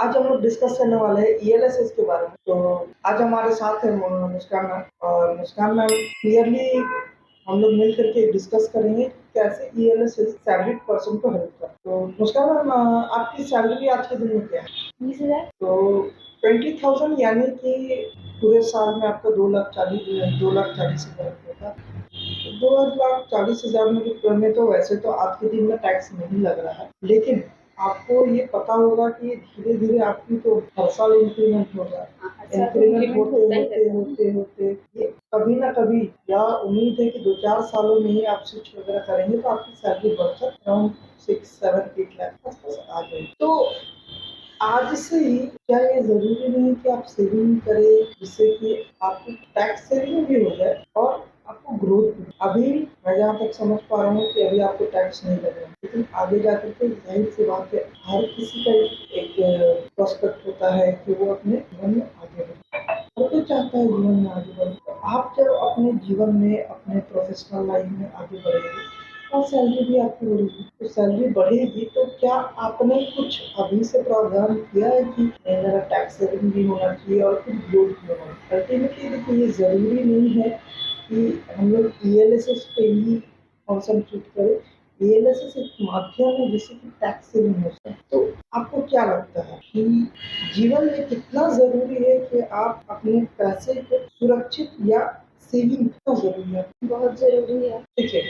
आज हम लोग डिस्कस करने वाले हैं ईएलएसएस के बारे में। तो आज हमारे साथ है मुस्कान मैम, और मुस्कान मैम क्लियरली हम लोग मिल करके डिस्कस करेंगे कैसे ईएलएसएस सैलरीड पर्सन को हेल्प कर। तो मुस्कान मैम, आपकी सैलरी आज के दिन में क्या है? 20,000। तो 20,000 यानी कि पूरे साल में आपका 2,40,000 होगा। 2,40,000 में तो वैसे तो आज के दिन में टैक्स नहीं लग रहा है, लेकिन आपको ये पता होगा कि धीरे धीरे आपकी तो हर साल इंक्रीमेंट होगा। इंक्रीमेंट होते होते होते होते ये कभी ना कभी, या उम्मीद है कि 2-4 सालों में ही आप स्विच वगैरह करेंगे तो आपकी सैलरी बढ़कर अराउंड 6-7-8 लाख आसपास आ जाएगी। तो आज से ही क्या ये जरूरी नहीं कि आप सेविंग करें जिससे कि आपको टैक्स सेविंग भी हो जाए और आपको ग्रोथ भी। अभी मैं जहाँ तक समझ पा रहा हूँ कि अभी आपको टैक्स नहीं लग रहा है, लेकिन आगे जाकर के जाहिर सी बात है, हर किसी का एक प्रोस्पेक्ट होता है कि वो अपने जीवन में आगे बढ़े। हर कोई चाहता है जीवन में आगे बढ़े। तो आप जब अपने जीवन में, अपने प्रोफेशनल लाइफ में आगे बढ़ेंगे और सैलरी भी आपकी बढ़ेगी। तो सैलरी बढ़ेगी तो क्या आपने कुछ अभी से प्रावधान किया है कि मेरा टैक्स सेविंग भी होना चाहिए और कुछ ग्रोथ भी होना चाहिए? अल्टीमेटली देखिए, ये ज़रूरी नहीं है कि हम लोग ईएलएसएस पे ही कॉन्सेंट्रेट करें। ईएलएसएस एक माध्यम है जिससे कि टैक्स सेविंग हो सकता है। तो आपको क्या लगता है कि जीवन में कितना ज़रूरी है कि आप अपने पैसे को सुरक्षित या सेविंग कितना ज़रूरी है? बहुत ज़रूरी है। ठीक है,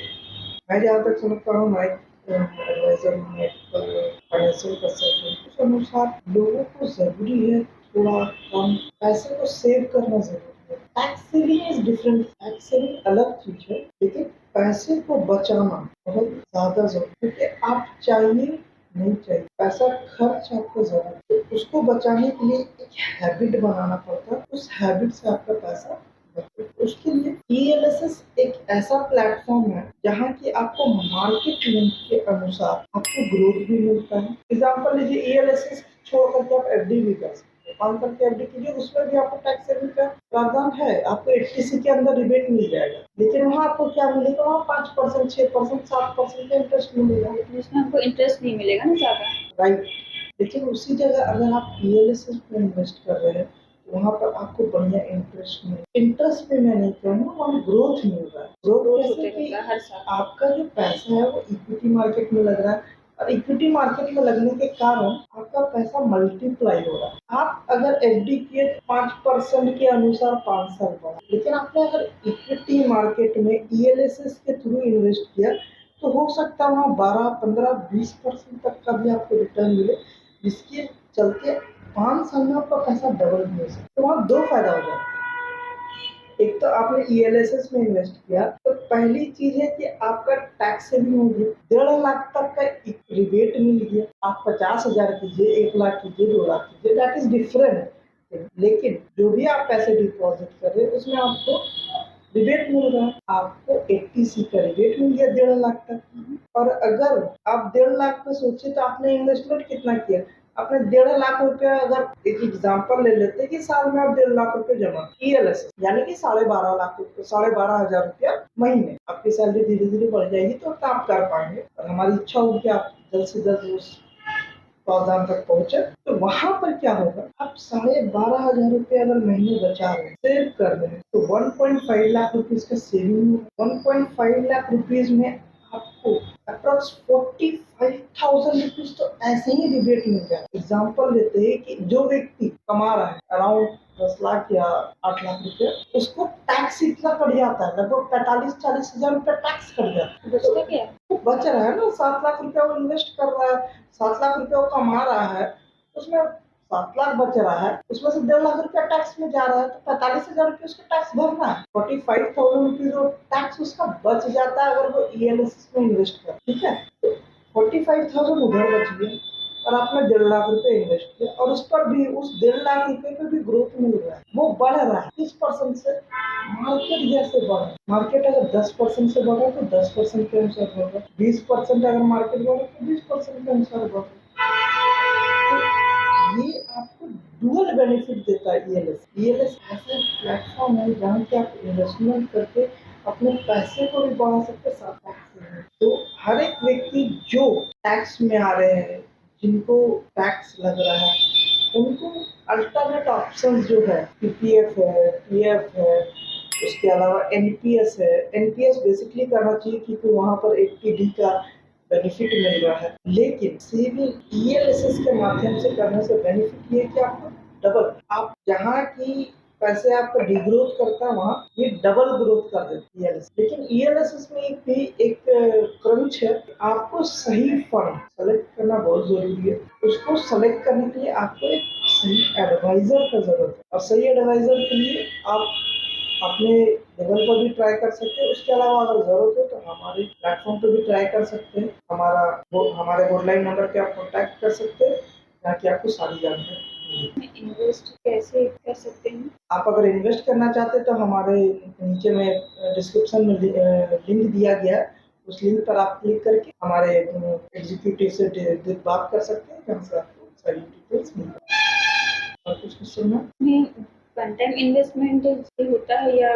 मैं जहाँ तक समझ पा रहा हूँ, मैं एडवाइजर हूँ, मैं फाइनेंशियल कंसल्टेंट। उस अनुसार लोगों को ज़रूरी है थोड़ा कम पैसे को सेव करना ज़रूरी है। Tax saving is different, tax saving अलग चीज है, लेकिन पैसे को बचाना बहुत ज़्यादा जरूरी है। क्योंकि आप चाहिए नहीं चाहिए, पैसा खर्च आपको जरूरत है, उसको बचाने के लिए एक हैबिट बनाना पड़ता है। उस हैबिट से आपका पैसा, उसके लिए ईएलएसएस एक ऐसा प्लेटफॉर्म है जहाँ की आपको मार्केट लिंक के अनुसार आपको ग्रोथ भी मिलता है। एग्जाम्पल लीजिए, ईएलएसएस छोड़ करके आप एफडी भी कर सकते हैं। 5 साल की एफडी कीजिए, उसमें भी आपको टैक्स सेविंग का प्रावधान है। आपको 80सी के अंदर रिबेट मिल जाएगा, लेकिन वहाँ आपको क्या मिलेगा? वहाँ 5%, 6%, 7% का इंटरेस्ट मिलेगा। इसमें हमको इंटरेस्ट नहीं मिलेगा ना ज़्यादा। राइट। लेकिन उसी जगह अगर आप ईएलएसएस में इन्वेस्ट कर रहे हैं, वहाँ पर आपको बढ़िया इंटरेस्ट मिले। इंटरेस्ट पे मैं नहीं कहूँगा, वहाँ ग्रोथ मिल रहा है। ग्रोथ कैसे कि हर साल आपका जो पैसा है वो इक्विटी मार्केट में लग रहा है, और इक्विटी मार्केट में लगने के कारण आपका पैसा मल्टीप्लाई हो रहा है। आप अगर एफडी किए 5% के अनुसार 5 साल बढ़ा, लेकिन आपने अगर इक्विटी मार्केट में ईएलएसएस के थ्रू इन्वेस्ट किया तो हो सकता है वहाँ 12, 15, 20% तक का भी आपको रिटर्न मिले, जिसके चलते 5 साल में आपका पैसा डबल भी हो सकता है। तो वहाँ 2 फायदा हो जाता है। एक तो आपने ईएलएसएस में इन्वेस्ट किया, तो पहली चीज है कि आपका टैक्स सेविंग हो गया, 1.5 लाख तक का रिबेट मिल गया। आप 50,000 कीजिए, 1 लाख कीजिए, 2 लाख कीजिए, दैट इज डिफरेंट। लेकिन जो भी आप पैसे डिपॉजिट कर रहे हैं उसमें आपको रिबेट मिल रहा है। आपको 80सी का रिबेट मिल गया 1.5 लाख तक। और अगर आप 1.5 लाख पे सोचे तो आपने इन्वेस्टमेंट कितना किया? आपने 1.5 लाख रुपया, अगर एक एग्जांपल ले लेते हैं कि साल में आप 1.5 लाख रुपए जमा ईएलएसएस, यानी कि 12.5 लाख रुपए, 12,500 रुपया महीने। आपकी सैलरी धीरे धीरे बढ़ जाएगी तो आप कर पाएंगे, और हमारी इच्छा होगी कि आप जल्द से जल्द उस प्रावधान तक पहुंचे। तो वहां पर क्या होगा, आप 12,500 रुपये अगर महीने बचा रहे हैं, सेव कर रहे हैं, तो 1.5 लाख रुपीज का सेविंग। 1.5 लाख रुपीज में आपको अप्रॉक्स 45,000 रुपीज तो ऐसे ही रिबेट मिल जाए। एग्जाम्पल लेते हैं कि जो व्यक्ति कमा रहा है अराउंड 10 लाख या 8 लाख रुपए, उसको टैक्स इतना कट जाता है, लगभग 45-40 हजार रुपये टैक्स कट जाता है। बचता क्या? तो बच रहा है ना, 7 लाख रुपया वो इन्वेस्ट कर रहा है, 7 लाख रुपया वो कमा रहा है, उसमें 7 लाख बच रहा है, उसमें से 1.5 लाख रुपया टैक्स में जा रहा है, तो 45,000 रुपये उसका टैक्स भरना है। 45,000 रुपीज टैक्स उसका बच जाता है अगर वो ईएलएसएस में इन्वेस्ट कर। ठीक है, तो 45,000 उधर बच गया, और आपने 1.5 लाख रुपए इन्वेस्ट किया, और उस पर भी, उस 1.5 लाख रुपए पे भी ग्रोथ मिल रहा है, वो बढ़ रहा है 30% से। मार्केट जैसे बढ़ रहा है, मार्केट अगर 10% से बढ़ रहा है तो 10% के अनुसार बढ़ रहा है, 20% अगर मार्केट बढ़ रहा है तो 20% के अनुसार बढ़ रहा है। ये आपको डुअल बेनिफिट देता है ईएलएस। ईएलएस ऐसा प्लेटफॉर्म है जहाँ पे आप इन्वेस्टमेंट करके अपने पैसे को भी बढ़ा सकते हैं, साथ टैक्स से। तो हर एक व्यक्ति जो टैक्स में आ रहे हैं, जिनको टैक्स लग रहा है, उनको अल्टरनेट ऑप्शंस जो है पीपीएफ है, पीएफ है, उसके अलावा एनपीएस है। एनपीएस बेसिकली करना चाहिए क्योंकि वहाँ पर एक पीडी का बेनिफिट मिल रहा है, लेकिन सेविंग ईएलएसएस के माध्यम से करने से बेनिफिट ये है कि आपको डबल, आप जहाँ की पैसे आपका डिग्रोथ करता है वहाँ ये डबल ग्रोथ कर देती है ईएलएस। लेकिन ईएलएसएस में एक भी एक क्रंच है, आपको सही फंड सेलेक्ट करना बहुत जरूरी है। उसको सेलेक्ट करने के लिए आपको एक सही एडवाइजर का जरूरत है, और सही एडवाइजर के लिए आप अपने लेवल पर भी ट्राई कर सकते हैं। उसके अलावा अगर जरूरत हो तो हमारे प्लेटफॉर्म पे भी ट्राई कर सकते हैं। हमारे हेल्पलाइन नंबर पे आप कॉन्टैक्ट कर सकते हैं, ताकि आपको सारी जानकारी मिले। इन्वेस्ट कैसे कर सकते हैं? आप अगर इन्वेस्ट करना चाहते हैं तो हमारे नीचे में डिस्क्रिप्शन में लिंक दिया गया है, उस लिंक पर आप क्लिक करके हमारे एग्जीक्यूटिव से बात कर सकते हैं, जहाँ से आपको सारी डिटेल्स मिल जाएगी। और कुछ क्वेश्चन है? में वन टाइम इन्वेस्टमेंट होता है या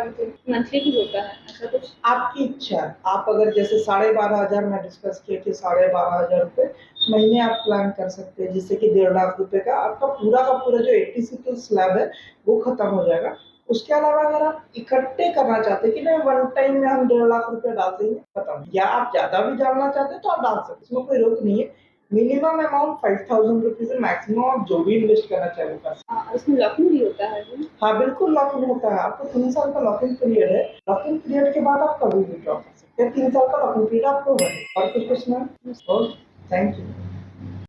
मंथली भी होता है, ऐसा कुछ? आपकी इच्छा है। आप अगर जैसे 12,500 में डिस्कस किए कि 12,500 रुपये महीने आप प्लान कर सकते हैं, जिससे कि 1.5 लाख रुपए का आपका पूरा का पूरा जो 80 स्लैब है वो खत्म हो जाएगा। उसके अलावा अगर आप इकट्ठे करना चाहते हैं कि नहीं वन टाइम में हम 1.5 लाख रुपए डाल देंगे खत्म, या आप ज्यादा भी डालना चाहते हैं तो आप डाल सकते हैं, इसमें कोई रोक नहीं है। मिनिमम अमाउंट 5,000 रुपीज है, मैक्सिमम आप जो भी इन्वेस्ट करना चाहे वो कर सकते हैं। इसमें लॉकिंग भी होता है जी? हाँ बिल्कुल लॉक इन होता है, आपको 3 साल का लॉक इन पीरियड है। लॉक इन पीरियड के बाद आप कभी भी ड्रॉ कर सकते हैं, 3 साल का लॉक इन पीरियड आपको है। और कुछ है? Thank you.